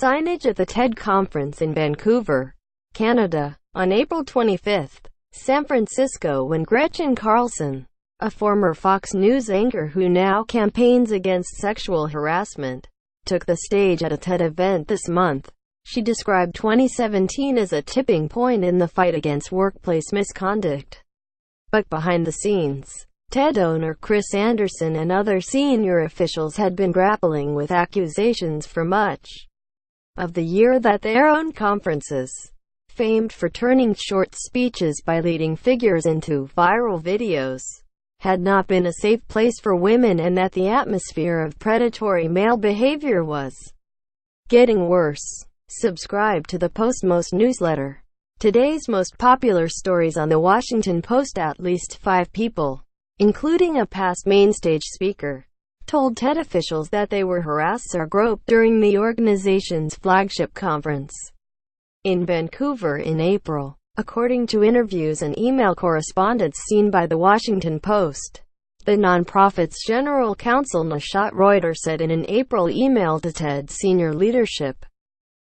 Signage at the TED conference in Vancouver, Canada, on April 25, San Francisco, when Gretchen Carlson, a former Fox News anchor who now campaigns against sexual harassment, took the stage at a TED event this month. She described 2017 as a tipping point in the fight against workplace misconduct. But behind the scenes, TED owner Chris Anderson and other senior officials had been grappling with accusations for much of the year that their own conferences, famed for turning short speeches by leading figures into viral videos, had not been a safe place for women, and that the atmosphere of predatory male behavior was getting worse. Subscribe to the Postmost newsletter. Today's most popular stories on the Washington Post. At least 5 people, including a past mainstage speaker, told TED officials that they were harassed or groped during the organization's flagship conference in Vancouver in April, according to interviews and email correspondence seen by the Washington Post. The nonprofit's general counsel Nishat Reuter said in an April email to TED senior leadership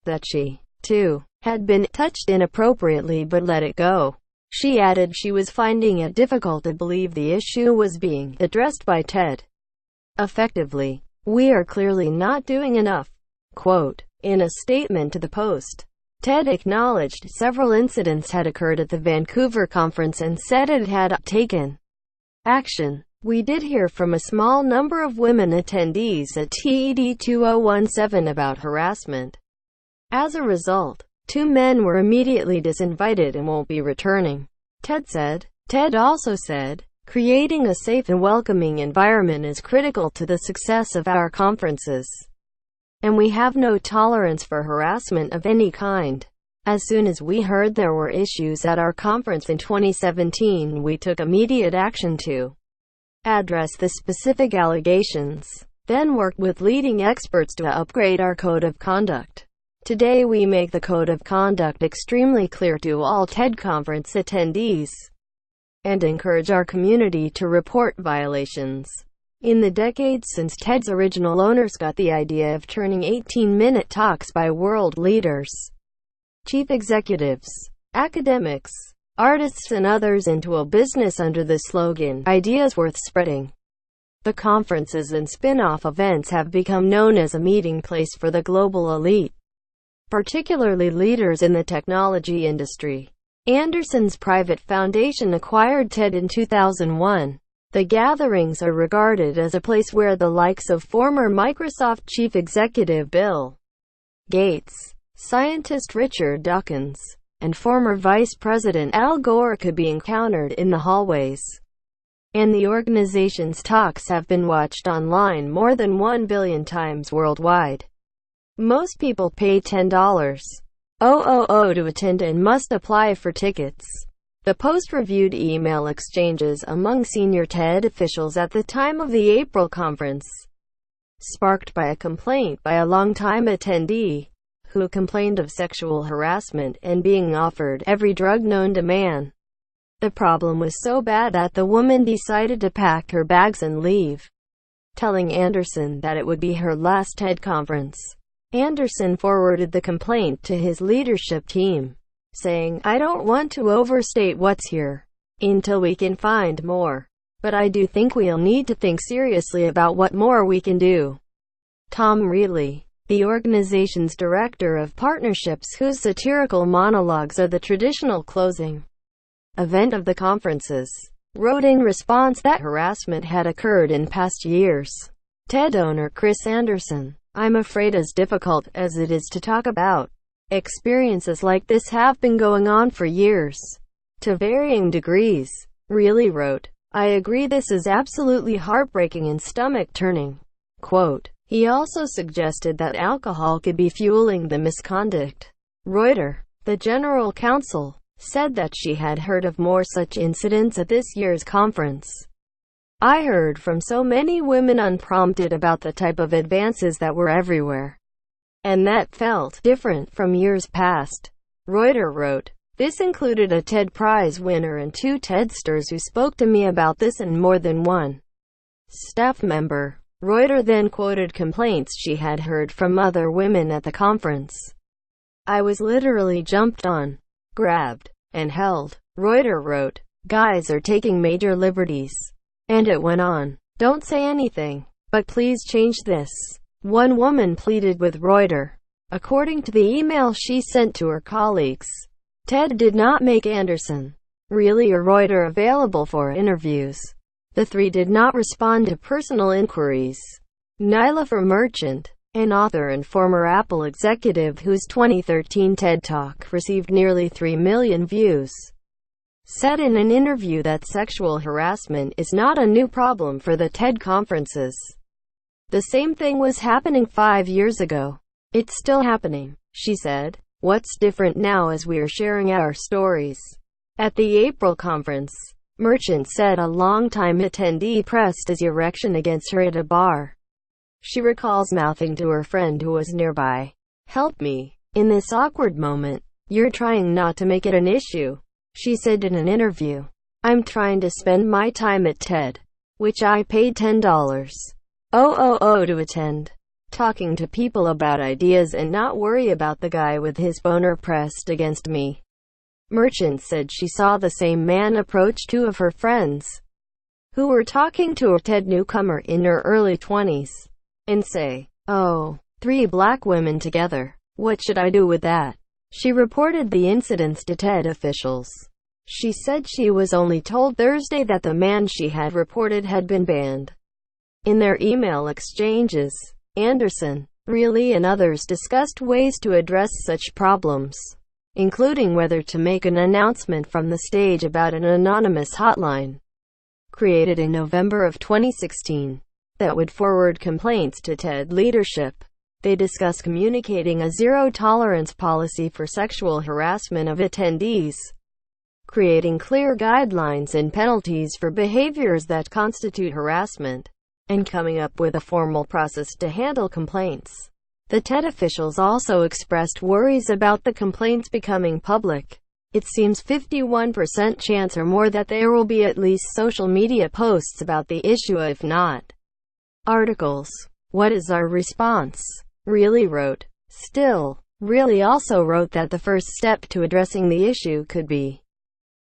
that she, too, had been touched inappropriately but let it go. She added she was finding it difficult to believe the issue was being addressed by TED effectively. "We are clearly not doing enough." Quote, in a statement to the Post, TED acknowledged several incidents had occurred at the Vancouver conference and said it had taken action. "We did hear from a small number of women attendees at TED 2017 about harassment. As a result, 2 men were immediately disinvited and won't be returning," TED said. TED also said, "Creating a safe and welcoming environment is critical to the success of our conferences, and we have no tolerance for harassment of any kind. As soon as we heard there were issues at our conference in 2017, we took immediate action to address the specific allegations, then worked with leading experts to upgrade our code of conduct. Today we make the code of conduct extremely clear to all TED conference attendees and encourage our community to report violations." In the decades since TED's original owners got the idea of turning 18-minute talks by world leaders, chief executives, academics, artists and others into a business under the slogan, "Ideas Worth Spreading," the conferences and spin-off events have become known as a meeting place for the global elite, particularly leaders in the technology industry. Anderson's private foundation acquired TED in 2001. The gatherings are regarded as a place where the likes of former Microsoft chief executive Bill Gates, scientist Richard Dawkins, and former Vice President Al Gore could be encountered in the hallways. And the organization's talks have been watched online more than 1 billion times worldwide. Most people pay $10,000 to attend and must apply for tickets. The Post reviewed email exchanges among senior TED officials at the time of the April conference, sparked by a complaint by a longtime attendee, who complained of sexual harassment and being offered every drug known to man. The problem was so bad that the woman decided to pack her bags and leave, telling Anderson that it would be her last TED conference. Anderson forwarded the complaint to his leadership team, saying, "I don't want to overstate what's here until we can find more. But I do think we'll need to think seriously about what more we can do." Tom Reilly, the organization's director of partnerships, whose satirical monologues are the traditional closing event of the conferences, wrote in response that harassment had occurred in past years. TED owner Chris Anderson, "I'm afraid as difficult as it is to talk about, experiences like this have been going on for years, to varying degrees." Reilly wrote, "I agree, this is absolutely heartbreaking and stomach-turning." Quote, he also suggested that alcohol could be fueling the misconduct. Reuter, the general counsel, said that she had heard of more such incidents at this year's conference. "I heard from so many women unprompted about the type of advances that were everywhere, and that felt different from years past." Reuter wrote, "This included a TED Prize winner and 2 TEDsters who spoke to me about this, and more than one staff member." Reuter then quoted complaints she had heard from other women at the conference. "I was literally jumped on, grabbed, and held," Reuter wrote. "Guys are taking major liberties." And it went on. "Don't say anything, but please change this," one woman pleaded with Reuter. According to the email she sent to her colleagues, Ted did not make Anderson, Really or Reuter available for interviews. The three did not respond to personal inquiries. Nyla Merchant, an author and former Apple executive whose 2013 TED Talk received nearly 3 million views, said in an interview that sexual harassment is not a new problem for the TED conferences. "The same thing was happening 5 years ago. It's still happening," she said. "What's different now is we are sharing our stories." At the April conference, Merchant said a longtime attendee pressed his erection against her at a bar. She recalls mouthing to her friend who was nearby, "Help me. In this awkward moment, you're trying not to make it an issue," she said in an interview. "I'm trying to spend my time at TED, which I paid $10 to attend, talking to people about ideas and not worry about the guy with his boner pressed against me." Merchant said she saw the same man approach two of her friends, who were talking to a TED newcomer in her early 20s, and say, "Oh, 3 black women together. What should I do with that?" She reported the incidents to TED officials. She said she was only told Thursday that the man she had reported had been banned. In their email exchanges, Anderson, Really and others discussed ways to address such problems, including whether to make an announcement from the stage about an anonymous hotline created in November of 2016 that would forward complaints to TED leadership. They discuss communicating a zero-tolerance policy for sexual harassment of attendees, creating clear guidelines and penalties for behaviors that constitute harassment, and coming up with a formal process to handle complaints. The TED officials also expressed worries about the complaints becoming public. "It seems 51% chance or more that there will be at least social media posts about the issue, if not articles. What is our response?" Really wrote. Still, Really also wrote that the first step to addressing the issue could be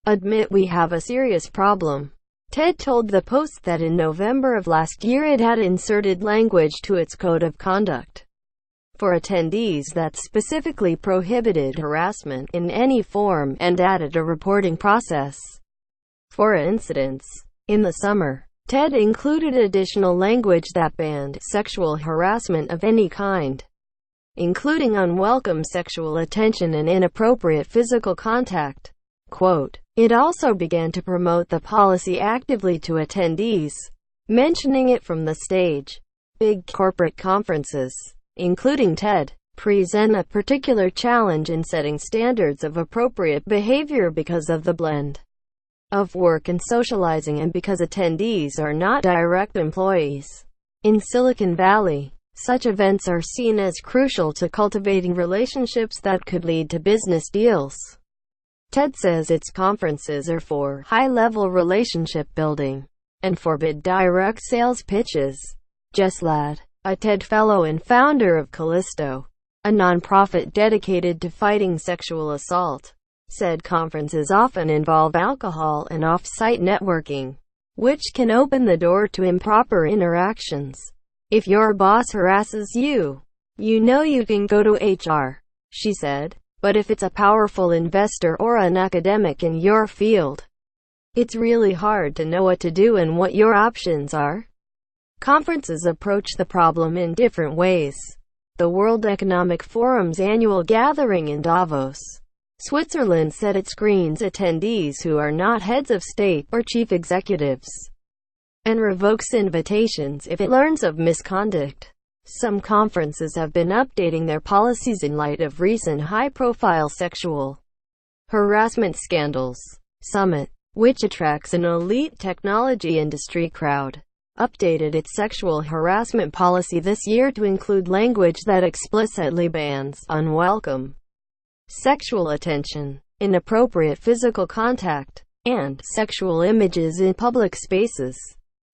admit we have a serious problem. TED told the Post that in November of last year it had inserted language to its code of conduct for attendees that specifically prohibited harassment in any form and added a reporting process for incidents. In the summer, TED included additional language that banned sexual harassment of any kind, including unwelcome sexual attention and inappropriate physical contact. Quote, "It also began to promote the policy actively to attendees, mentioning it from the stage. Big corporate conferences, including TED, present a particular challenge in setting standards of appropriate behavior because of the blend of work and socializing and because attendees are not direct employees. In Silicon Valley, such events are seen as crucial to cultivating relationships that could lead to business deals." TED says its conferences are for high-level relationship building and forbid direct sales pitches. Jess Ladd, a TED Fellow and founder of Callisto, a nonprofit dedicated to fighting sexual assault, said conferences often involve alcohol and off-site networking, which can open the door to improper interactions. "If your boss harasses you, you know you can go to HR," she said. "But if it's a powerful investor or an academic in your field, it's really hard to know what to do and what your options are." Conferences approach the problem in different ways. The World Economic Forum's annual gathering in Davos, Switzerland said it screens attendees who are not heads of state or chief executives and revokes invitations if it learns of misconduct. Some conferences have been updating their policies in light of recent high-profile sexual harassment scandals. Summit, which attracts an elite technology industry crowd, updated its sexual harassment policy this year to include language that explicitly bans unwelcome sexual attention, inappropriate physical contact, and sexual images in public spaces.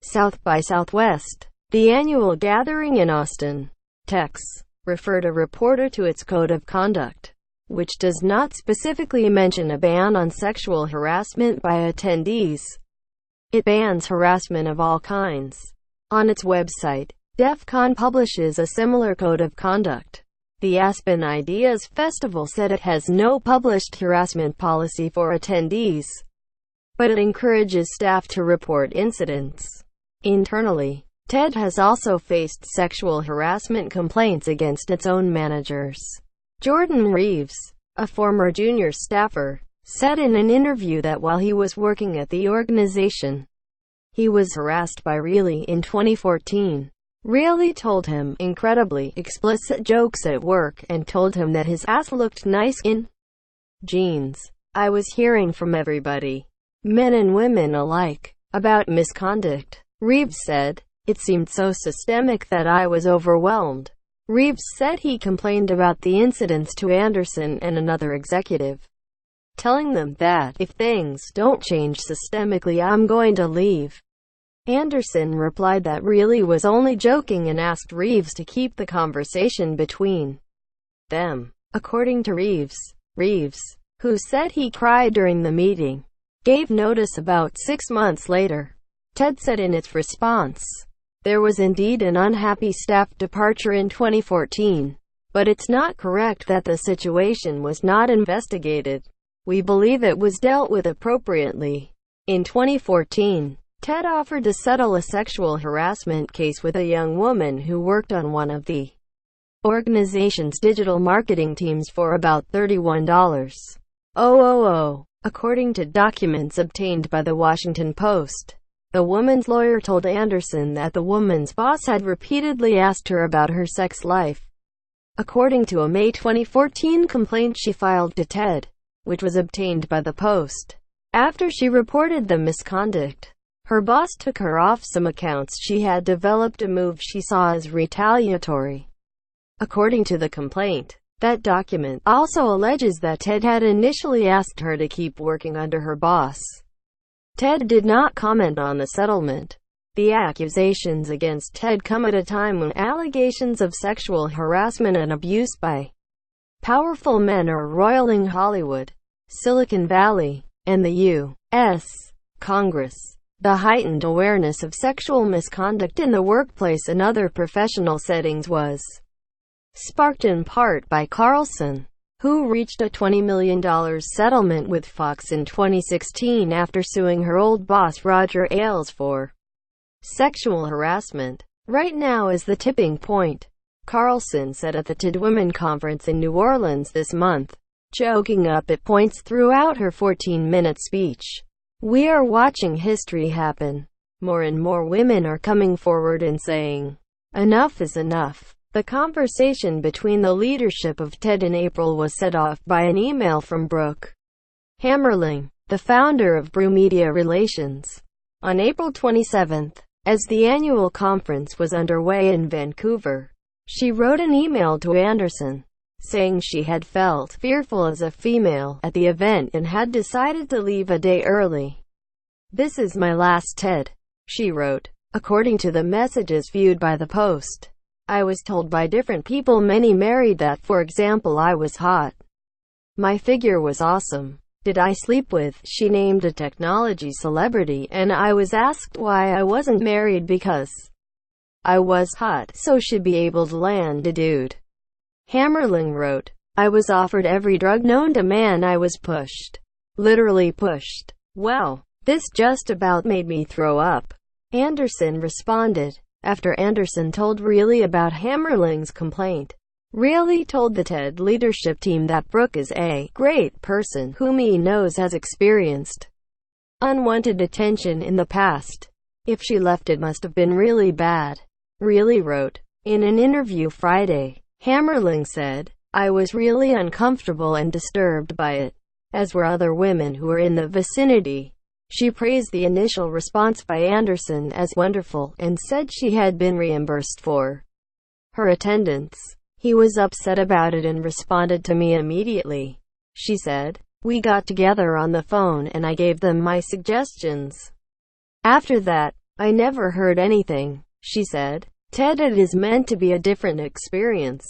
South by Southwest, The annual gathering in Austin, Texas, referred a reporter to its code of conduct, which does not specifically mention a ban on sexual harassment by attendees. It bans harassment of all kinds. On its website, DEF CON publishes a similar code of conduct. The Aspen Ideas Festival said it has no published harassment policy for attendees, but it encourages staff to report incidents. Internally, TED has also faced sexual harassment complaints against its own managers. Jordan Reeves, a former junior staffer, said in an interview that while he was working at the organization, he was harassed by Reilly in 2014. Reilly told him incredibly explicit jokes at work and told him that his ass looked nice in jeans. I was hearing from everybody, men and women alike, about misconduct, Reeves said. It seemed so systemic that I was overwhelmed. Reeves said he complained about the incidents to Anderson and another executive, telling them that if things don't change systemically, I'm going to leave. Anderson replied that Reilly was only joking and asked Reeves to keep the conversation between them. According to Reeves, who said he cried during the meeting, gave notice about 6 months later. TED said in its response, there was indeed an unhappy staff departure in 2014, but it's not correct that the situation was not investigated. We believe it was dealt with appropriately. In 2014, TED offered to settle a sexual harassment case with a young woman who worked on one of the organization's digital marketing teams for about $31,000. According to documents obtained by the Washington Post, the woman's lawyer told Anderson that the woman's boss had repeatedly asked her about her sex life. According to a May 2014 complaint she filed to TED, which was obtained by the Post, after she reported the misconduct, her boss took her off some accounts she had developed, a move she saw as retaliatory. According to the complaint, that document also alleges that TED had initially asked her to keep working under her boss. TED did not comment on the settlement. The accusations against TED come at a time when allegations of sexual harassment and abuse by powerful men are roiling Hollywood, Silicon Valley, and the U.S. Congress. The heightened awareness of sexual misconduct in the workplace and other professional settings was sparked in part by Carlson, who reached a $20 million settlement with Fox in 2016 after suing her old boss Roger Ailes for sexual harassment. Right now is the tipping point, Carlson said at the TED Women Conference in New Orleans this month, choking up at points throughout her 14-minute speech. We are watching history happen. More and more women are coming forward and saying, enough is enough. The conversation between the leadership of TED in April was set off by an email from Brooke Hammerling, the founder of Brew Media Relations. On April 27, as the annual conference was underway in Vancouver, she wrote an email to Anderson, saying she had felt fearful as a female at the event and had decided to leave a day early. This is my last TED, she wrote. According to the messages viewed by the Post, I was told by different people, many married, that, for example, I was hot. My figure was awesome. Did I sleep with? She named a technology celebrity, and I was asked why I wasn't married because I was hot, so she'd be able to land a dude. Hammerling wrote, I was offered every drug known to man. I was pushed. Literally pushed. Wow. This just about made me throw up. Anderson responded. After Anderson told Reilly about Hammerling's complaint, Reilly told the TED leadership team that Brooke is a great person whom he knows has experienced unwanted attention in the past. If she left, it must have been really bad. Reilly wrote. In an interview Friday, Hammerling said, I was really uncomfortable and disturbed by it, as were other women who were in the vicinity. She praised the initial response by Anderson as wonderful and said she had been reimbursed for her attendance. He was upset about it and responded to me immediately, she said. We got together on the phone and I gave them my suggestions. After that, I never heard anything. she said. Ted, it is meant to be a different experience.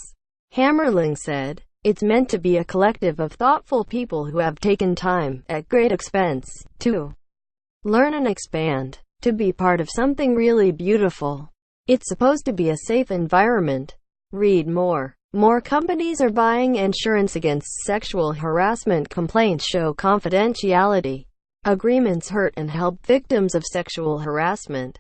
Hammerling said. It's meant to be a collective of thoughtful people who have taken time, at great expense, to learn and expand, to be part of something really beautiful. It's supposed to be a safe environment. Read more. More companies are buying insurance against sexual harassment. Complaints show confidentiality agreements hurt and help victims of sexual harassment.